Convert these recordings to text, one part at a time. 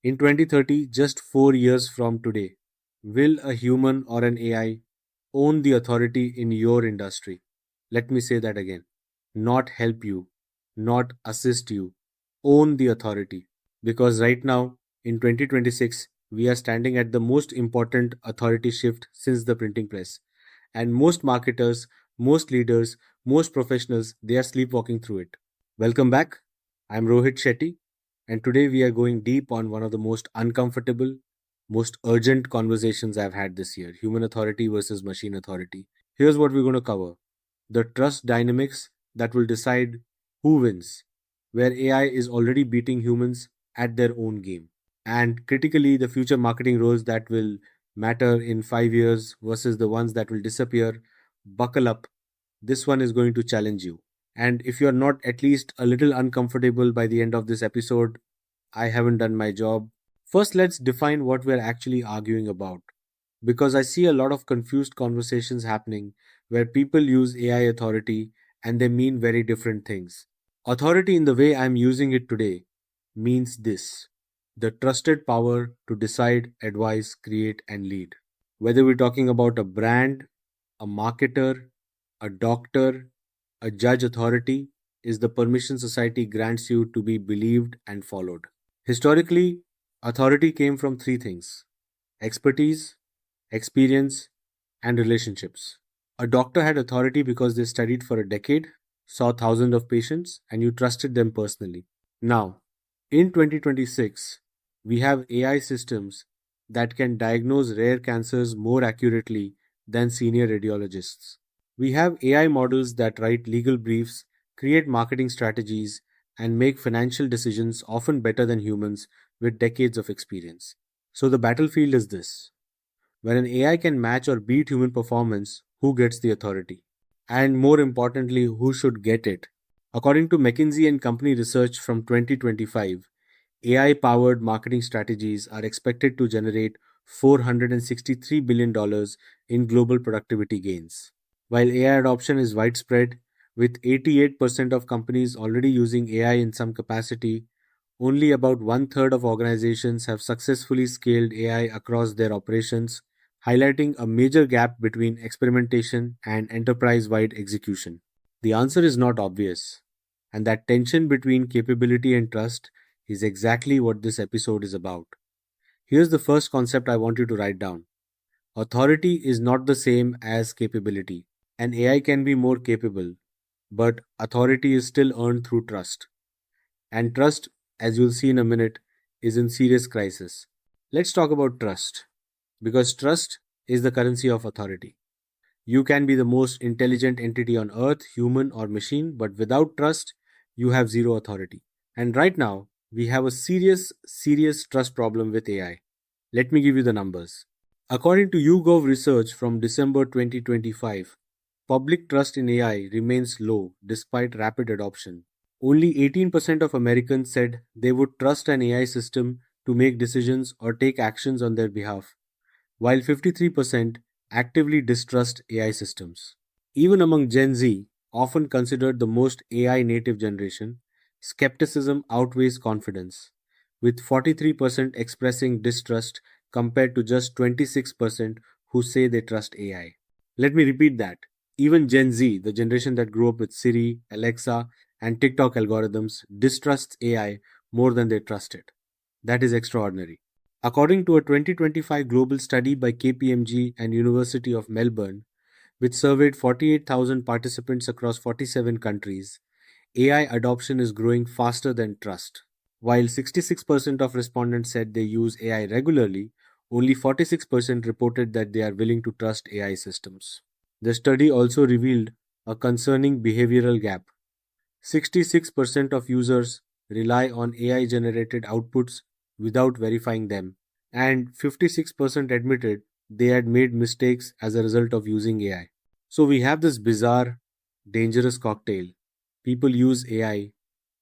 In 2030, just 4 years from today, will a human or an AI own the authority in your industry? Let me say that again. Not help you, not assist you, own the authority. Because right now, in 2026, we are standing at the most important authority shift since the printing press. And most marketers, most leaders, most professionals, they are sleepwalking through it. Welcome back. I'm Rohit Shetty, and today we are going deep on one of the most uncomfortable, most urgent conversations I've had this year: human authority versus machine authority. Here's what we're going to cover: the trust dynamics that will decide who wins, where AI is already beating humans at their own game, and critically, the future marketing roles that will matter in 5 years versus the ones that will disappear. Buckle up, this one is going to challenge you. And if you're not at least a little uncomfortable by the end of this episode, I haven't done my job. First, let's define what we're actually arguing about. Because I see a lot of confused conversations happening where people use AI authority and they mean very different things. Authority, in the way I'm using it today, means this: the trusted power to decide, advise, create, and lead. Whether we're talking about a brand, a marketer, a doctor, a judge, authority is the permission society grants you to be believed and followed. Historically, authority came from three things: expertise, experience, and relationships. A doctor had authority because they studied for a decade, saw thousands of patients, and you trusted them personally. Now, in 2026, we have AI systems that can diagnose rare cancers more accurately than senior radiologists. We have AI models that write legal briefs, create marketing strategies, and make financial decisions often better than humans with decades of experience. So the battlefield is this: when an AI can match or beat human performance, who gets the authority? And more importantly, who should get it? According to McKinsey and Company research from 2025, AI powered marketing strategies are expected to generate $463 billion in global productivity gains. While AI adoption is widespread, with 88% of companies already using AI in some capacity, only about one third of organizations have successfully scaled AI across their operations, highlighting a major gap between experimentation and enterprise wide execution. The answer is not obvious, and that tension between capability and trust is exactly what this episode is about. Here's the first concept I want you to write down: authority is not the same as capability. An AI can be more capable, but authority is still earned through trust. And trust, as you'll see in a minute, is in serious crisis. Let's talk about trust, because trust is the currency of authority. You can be the most intelligent entity on earth, human or machine, but without trust, you have zero authority. And right now, we have a serious trust problem with AI. Let me give you the numbers. According to YouGov research from December 2025, public trust in AI remains low despite rapid adoption. Only 18% of Americans said they would trust an AI system to make decisions or take actions on their behalf, while 53% actively distrust AI systems. Even among Gen Z, often considered the most AI native generation, skepticism outweighs confidence, with 43% expressing distrust compared to just 26% who say they trust AI. Let me repeat that. Even Gen Z, the generation that grew up with Siri, Alexa, and TikTok algorithms, distrusts AI more than they trust it. That is extraordinary. According to a 2025 global study by KPMG and University of Melbourne, which surveyed 48,000 participants across 47 countries, AI adoption is growing faster than trust. While 66% of respondents said they use AI regularly, only 46% reported that they are willing to trust AI systems. The study also revealed a concerning behavioral gap. 66% of users rely on AI generated outputs without verifying them, and 56% admitted they had made mistakes as a result of using AI. So we have this bizarre, dangerous cocktail. People use AI,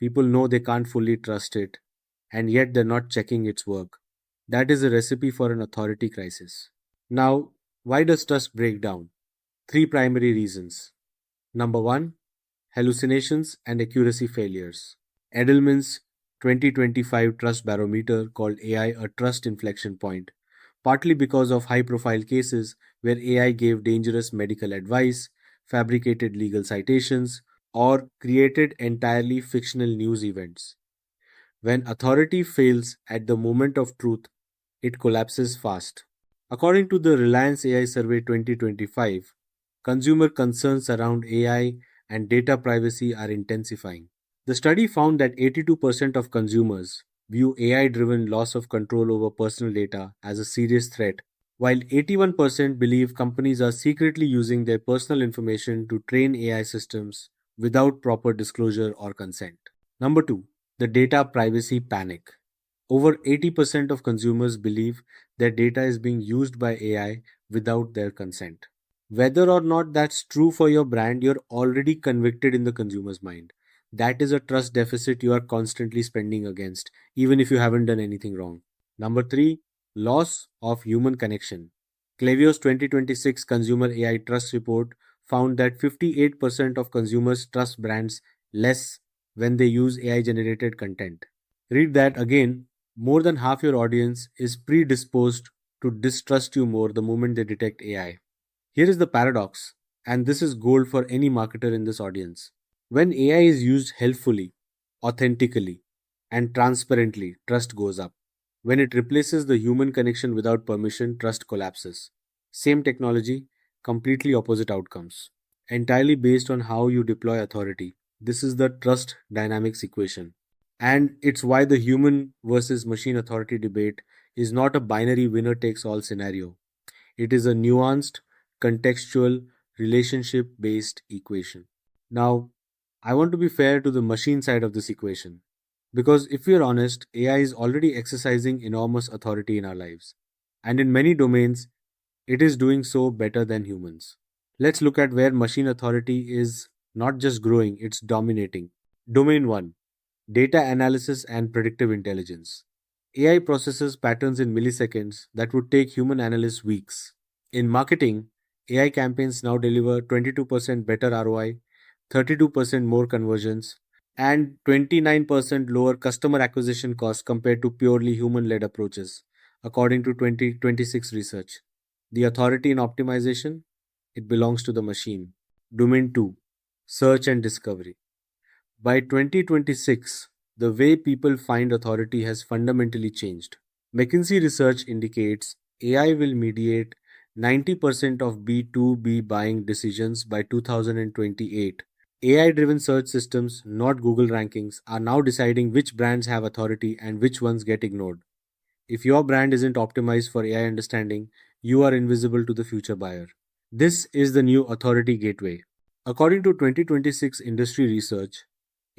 people know they can't fully trust it, and yet they're not checking its work. That is a recipe for an authority crisis. Now, why does trust break down? Three primary reasons. Number one, hallucinations and accuracy failures. Edelman's 2025 Trust Barometer called AI a trust inflection point, partly because of high profile cases where AI gave dangerous medical advice, fabricated legal citations, or created entirely fictional news events. When authority fails at the moment of truth, it collapses fast. According to the Reliance AI Survey 2025, consumer concerns around AI and data privacy are intensifying. The study found that 82% of consumers view AI driven loss of control over personal data as a serious threat, while 81% believe companies are secretly using their personal information to train AI systems without proper disclosure or consent. Number two, the data privacy panic. Over 80% of consumers believe their data is being used by AI without their consent. Whether or not that's true for your brand, you're already convicted in the consumer's mind. That is a trust deficit you are constantly spending against, even if you haven't done anything wrong. Number three, loss of human connection. Klaviyo's 2026 Consumer AI Trust Report found that 58% of consumers trust brands less when they use AI generated content. Read that again. More than half your audience is predisposed to distrust you more the moment they detect AI. Here is the paradox, and this is gold for any marketer in this audience. When AI is used helpfully, authentically, and transparently, trust goes up. When it replaces the human connection without permission, trust collapses. Same technology, completely opposite outcomes. Entirely based on how you deploy authority. This is the trust dynamics equation. And it's why the human versus machine authority debate is not a binary winner takes all scenario. It is a nuanced, contextual, relationship based equation. Now, I want to be fair to the machine side of this equation. Because if we are honest, AI is already exercising enormous authority in our lives. And in many domains, it is doing so better than humans. Let's look at where machine authority is not just growing, it's dominating. Domain 1, data analysis and predictive intelligence. AI processes patterns in milliseconds that would take human analysts weeks. In marketing, AI campaigns now deliver 22% better ROI, 32% more conversions, and 29% lower customer acquisition costs compared to purely human led approaches, according to 2026 research. The authority in optimization, it belongs to the machine. Domain 2, search and discovery. By 2026, the way people find authority has fundamentally changed. McKinsey research indicates AI will mediate 90% of B2B buying decisions by 2028. AI driven search systems, not Google rankings, are now deciding which brands have authority and which ones get ignored. If your brand isn't optimized for AI understanding, you are invisible to the future buyer. This is the new authority gateway. According to 2026 industry research,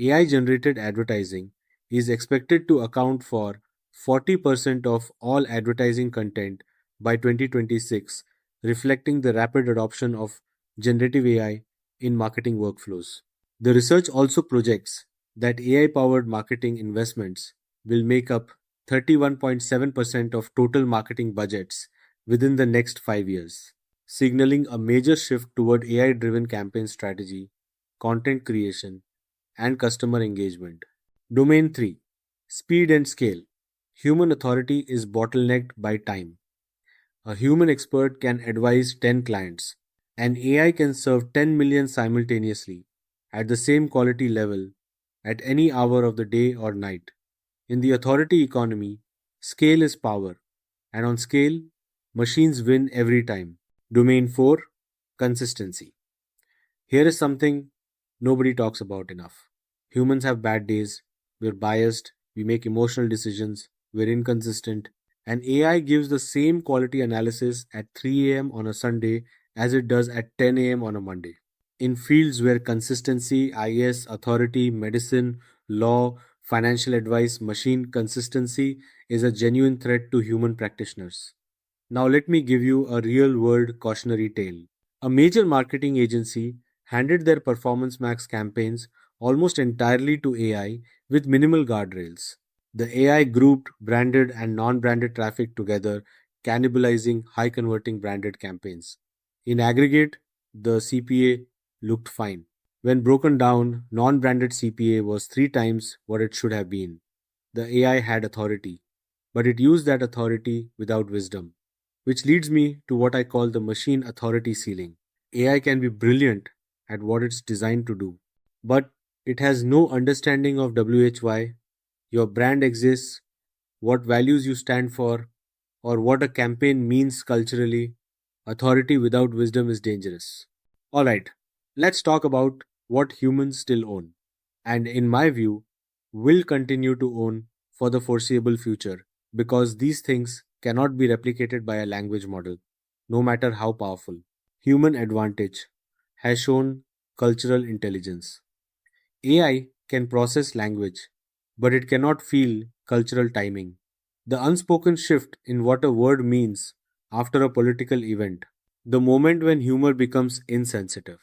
AI generated advertising is expected to account for 40% of all advertising content by 2026, reflecting the rapid adoption of generative AI in marketing workflows. The research also projects that AI powered marketing investments will make up 31.7% of total marketing budgets within the next 5 years, signaling a major shift toward AI driven campaign strategy, content creation, and customer engagement. Domain 3, speed and scale. Human authority is bottlenecked by time. A human expert can advise 10 clients. An AI can serve 10 million simultaneously at the same quality level at any hour of the day or night. In the authority economy, scale is power, and on scale, machines win every time. Domain 4, consistency. Here is something nobody talks about enough. Humans have bad days, we're biased, we make emotional decisions, we're inconsistent, and AI gives the same quality analysis at 3 a.m. on a Sunday as it does at 10 a.m. on a Monday. In fields where consistency, IS, authority, medicine, law, financial advice, machine consistency is a genuine threat to human practitioners. Now, let me give you a real world cautionary tale. A major marketing agency handed their Performance Max campaigns almost entirely to AI with minimal guardrails. The AI grouped branded and non branded traffic together, cannibalizing high converting branded campaigns. In aggregate, the CPA looked fine. When broken down, non branded CPA was three times what it should have been. The AI had authority, but it used that authority without wisdom, which leads me to what I call the machine authority ceiling. AI can be brilliant at what it's designed to do, but it has no understanding of WHY, your brand exists, what values you stand for, or what a campaign means culturally. Authority without wisdom is dangerous. Alright, let's talk about what humans still own, and in my view, will continue to own for the foreseeable future, because these things cannot be replicated by a language model, no matter how powerful. Human advantage has shown cultural intelligence. AI can process language, but it cannot feel cultural timing. The unspoken shift in what a word means after a political event. The moment when humor becomes insensitive.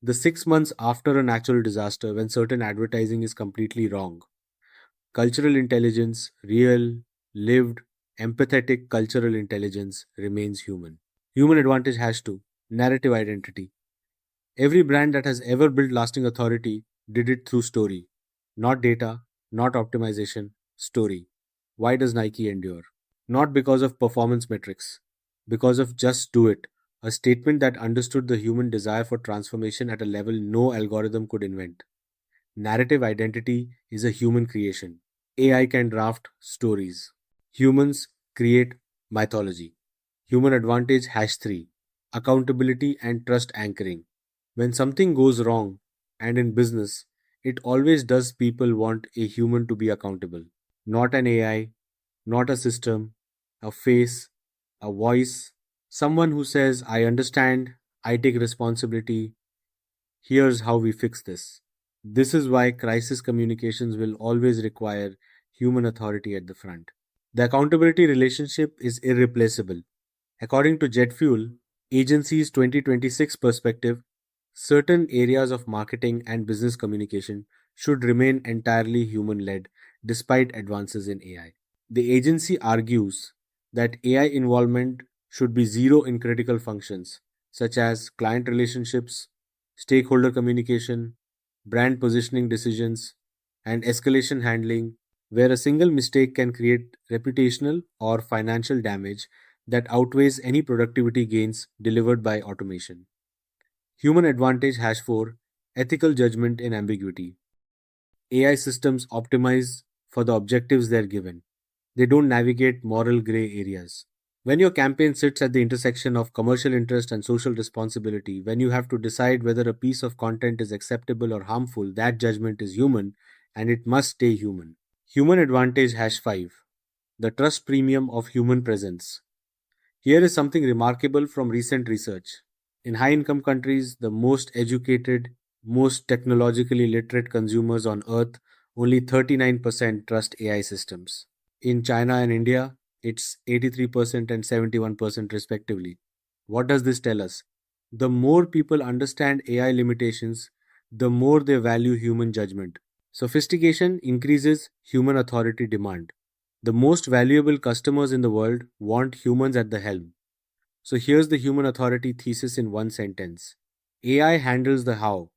The 6 months after a natural disaster when certain advertising is completely wrong. Cultural intelligence, real, lived, empathetic cultural intelligence remains human. Human advantage has to. Narrative identity. Every brand that has ever built lasting authority did it through story. Not data, not optimization, story. Why does Nike endure? Not because of performance metrics, because of just do it. A statement that understood the human desire for transformation at a level no algorithm could invent. Narrative identity is a human creation. AI can draft stories. Humans create mythology. Human advantage hash 3. Accountability and trust anchoring. When something goes wrong, and in business, it always does people want a human to be accountable. Not an AI, not a system, a face, a voice, someone who says, I understand, I take responsibility, here's how we fix this. This is why crisis communications will always require human authority at the front. The accountability relationship is irreplaceable. According to Jet Fuel, agency's 2026 perspective, certain areas of marketing and business communication should remain entirely human led despite advances in AI. The agency argues that AI involvement should be zero in critical functions such as client relationships, stakeholder communication, brand positioning decisions, and escalation handling, where a single mistake can create reputational or financial damage that outweighs any productivity gains delivered by automation. Human advantage hash 4. Ethical judgment in ambiguity. AI systems optimize for the objectives they're given. They don't navigate moral gray areas. When your campaign sits at the intersection of commercial interest and social responsibility, when you have to decide whether a piece of content is acceptable or harmful, that judgment is human and it must stay human. Human advantage hash 5. The trust premium of human presence. Here is something remarkable from recent research. In high income countries, the most educated, most technologically literate consumers on earth, only 39% trust AI systems. In China and India, it's 83% and 71% respectively. What does this tell us? The more people understand AI limitations, the more they value human judgment. Sophistication increases human authority demand. The most valuable customers in the world want humans at the helm. So here's the human authority thesis in one sentence. AI handles the how,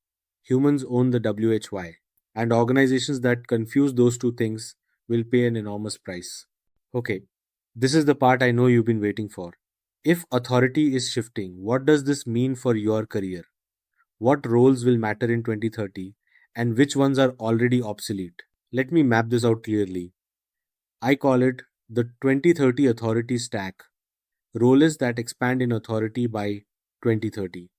humans own the WHY, and organizations that confuse those two things will pay an enormous price. Okay, this is the part I know you've been waiting for. If authority is shifting, what does this mean for your career? What roles will matter in 2030 and which ones are already obsolete? Let me map this out clearly. I call it the 2030 authority stack, roles that expand in authority by 2030.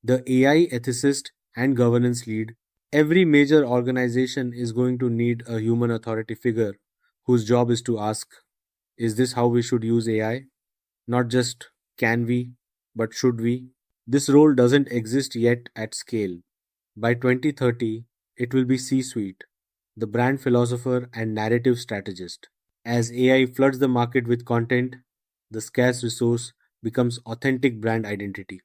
The AI ethicist and governance lead. Every major organization is going to need a human authority figure whose job is to ask, is this how we should use AI? Not just can we, but should we? This role doesn't exist yet at scale. By 2030, it will be C suite, the brand philosopher and narrative strategist. As AI floods the market with content, the scarce resource becomes authentic brand identity.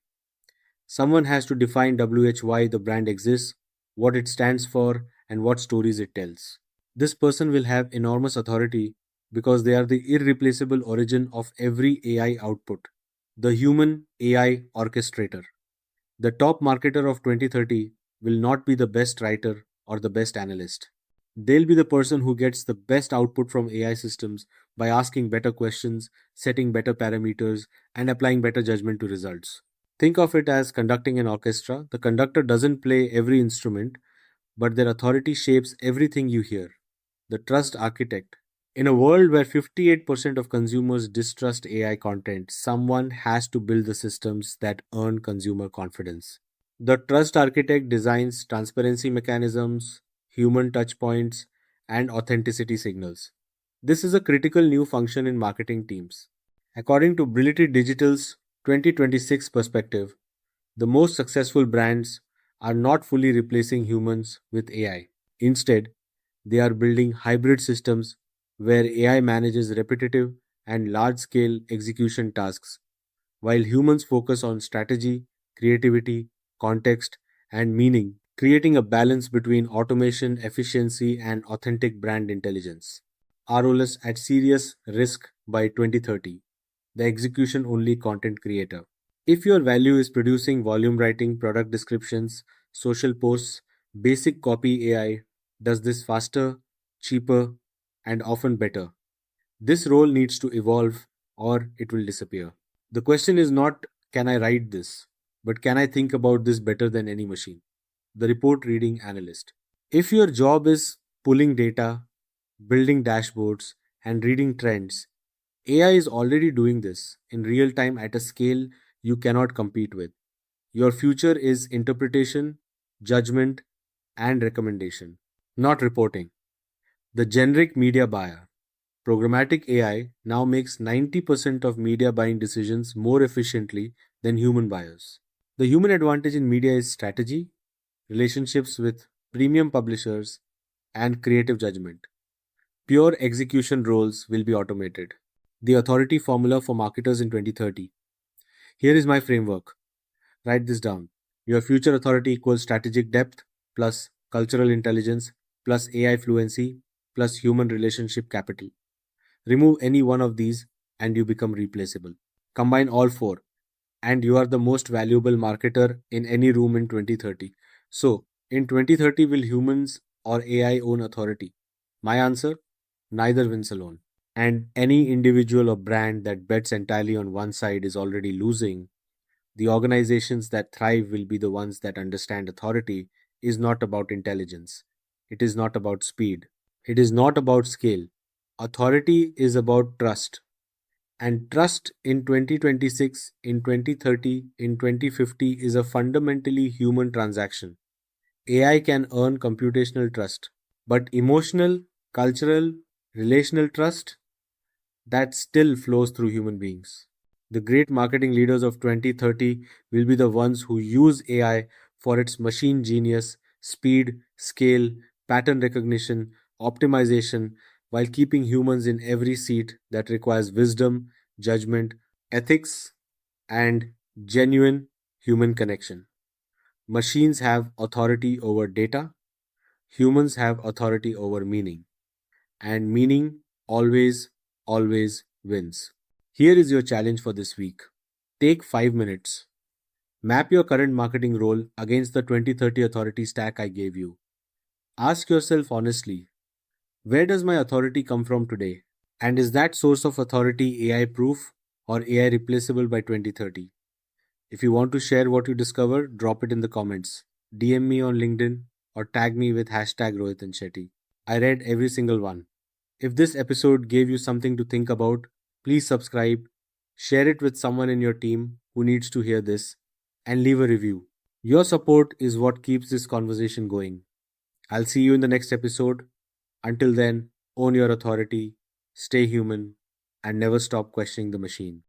Someone has to define WHY the brand exists, what it stands for, and what stories it tells. This person will have enormous authority because they are the irreplaceable origin of every AI output, the human AI orchestrator. The top marketer of 2030 will not be the best writer or the best analyst. They'll be the person who gets the best output from AI systems by asking better questions, setting better parameters, and applying better judgment to results. Think of it as conducting an orchestra. The conductor doesn't play every instrument, but their authority shapes everything you hear. The trust architect. In a world where 58% of consumers distrust AI content, someone has to build the systems that earn consumer confidence. The trust architect designs transparency mechanisms, human touch points, and authenticity signals. This is a critical new function in marketing teams. According to Brilliant Digital's 2026 perspective, the most successful brands are not fully replacing humans with AI. Instead, they are building hybrid systems where AI manages repetitive and large scale execution tasks, while humans focus on strategy, creativity, context, and meaning, creating a balance between automation, efficiency, and authentic brand intelligence. ROLS at serious risk by 2030. The execution only content creator. If your value is producing volume writing, product descriptions, social posts, basic copy AI does this faster, cheaper, and often better. This role needs to evolve or it will disappear. The question is not, can I write this, but can I think about this better than any machine? The report reading analyst. If your job is pulling data, building dashboards, and reading trends, AI is already doing this in real time at a scale you cannot compete with. Your future is interpretation, judgment, and recommendation, not reporting. The generic media buyer. Programmatic AI now makes 90% of media buying decisions more efficiently than human buyers. The human advantage in media is strategy, relationships with premium publishers, and creative judgment. Pure execution roles will be automated. The authority formula for marketers in 2030. Here is my framework. Write this down. Your future authority equals strategic depth plus cultural intelligence plus AI fluency plus human relationship capital. Remove any one of these and you become replaceable. Combine all four and you are the most valuable marketer in any room in 2030. So, in 2030, will humans or AI own authority? My answer, neither wins alone. And any individual or brand that bets entirely on one side is already losing. The organizations that thrive will be the ones that understand authority is not about intelligence. It is not about speed. It is not about scale. Authority is about trust. And trust in 2026, in 2030, in 2050 is a fundamentally human transaction. AI can earn computational trust, but emotional, cultural, relational trust, that still flows through human beings. The great marketing leaders of 2030 will be the ones who use AI for its machine genius, speed, scale, pattern recognition, optimization, while keeping humans in every seat that requires wisdom, judgment, ethics, and genuine human connection. Machines have authority over data, humans have authority over meaning, and meaning always, always wins. Here is your challenge for this week. Take 5 minutes. Map your current marketing role against the 2030 authority stack I gave you. Ask yourself honestly, where does my authority come from today? And is that source of authority AI proof or AI replaceable by 2030? If you want to share what you discover, drop it in the comments. DM me on LinkedIn or tag me with hashtag Rohit and Shetty. I read every single one. If this episode gave you something to think about, please subscribe, share it with someone in your team who needs to hear this, and leave a review. Your support is what keeps this conversation going. I'll see you in the next episode. Until then, own your authority, stay human, and never stop questioning the machine.